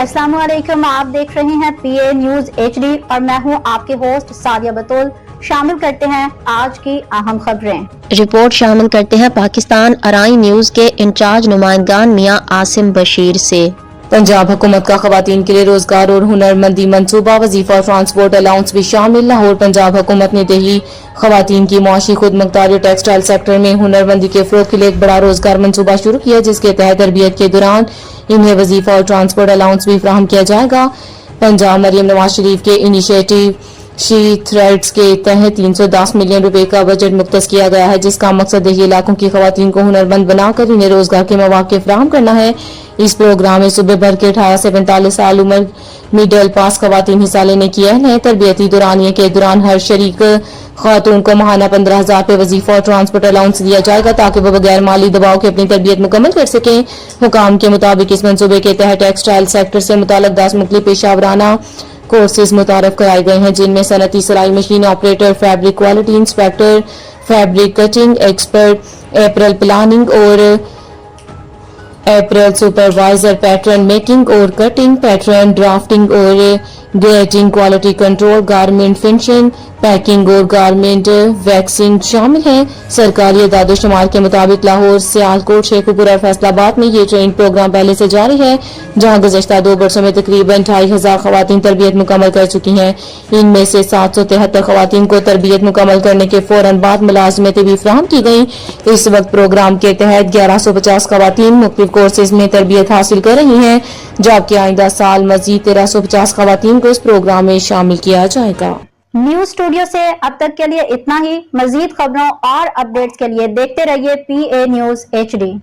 अस्सलाम वालेकुम, आप देख रहे हैं PA न्यूज HD और मैं हूं आपके होस्ट सादिया बतूल। शामिल करते हैं आज की अहम खबरें। रिपोर्ट शामिल करते हैं पाकिस्तान अराई न्यूज के इंचार्ज नुमाइंदगान मियां आसिम बशीर से। पंजाब हुकूमत का खवातीन के लिए रोजगार और हुनरमंदी मंसूबा, वजीफा और ट्रांसपोर्ट अलाउंस भी शामिल। लाहौर पंजाब हुकूमत ने देही खवातीन की मुआशी खुद मुख्तारी टेक्सटाइल सेक्टर में हुनरमंदी के फरोग के लिए एक बड़ा रोजगार मंसूबा शुरू किया, जिसके तहत तरबियत के दौरान इन्हें वजीफा और ट्रांसपोर्ट अलाउंस भी फराहम किया जाएगा। पंजाब मरियम नवाज शरीफ के इनिशिएटिव शी थ्रेड्स के तहत 310 मिलियन रुपए का बजट मुख्तस किया गया है, जिसका मकसद देही इलाकों की खवातीन को हुनरमंद बनाकर इन्हें रोजगार के मौके फराहम करना है। इस प्रोग्राम में सूबे भर के 18 से 45 साल उम्र मिडल पास खवातीन हिस्सा लेने की अहल है। तरबियती दौरानिये के दौरान हर शरीक खातून को माहाना 15,000 रुपए वजीफा और ट्रांसपोर्ट अलाउंस दिया जाएगा, ताकि वह बगैर माली दबाव के अपनी तरबियत मुकम्मल कर सकें। हुकाम के मुताबिक इस मंसूबे के तहत टेक्सटाइल सेक्टर से मुताल्लिक 10 मुख्तलिफ पेशावराना कोर्सेज मुतारफ कराए गए हैं, जिनमें सनती सिलाई machine operator, fabric quality inspector, fabric cutting expert, apparel planning और अप्रैल सुपरवाइजर, पैटर्न मेकिंग और कटिंग, पैटर्न ड्राफ्टिंग और grading, quality control, garment finishing, packing और गारमेंट वैक्सिंग शामिल है। सरकारी इदाद-ओ-शुमार के मुताबिक लाहौर, सियालकोट, शेखुपुरा और फैसलाबाद में ये ट्रेनिंग प्रोग्राम पहले से जारी है, जहां गुज़श्ता 2 बरसों में तकरीबन 2,500 खवातीन तरबियत मुकम्मल कर चुकी हैं। इनमें से 773 खवातीन को तरबियत मुकम्मल करने के फौरन बाद मुलाजमतें भी फराहम की गई। इस वक्त प्रोग्राम के तहत 1150 खवातीन मुख्तलिफ कोर्सेज में तरबियत हासिल कर रही हैं, जबकि आइंदा साल मजीद 1350 खवातीन को इस प्रोग्राम में शामिल किया जाएगा। न्यूज स्टूडियो से अब तक के लिए इतना ही। मजीद खबरों और अपडेट्स के लिए देखते रहिए PA न्यूज HD।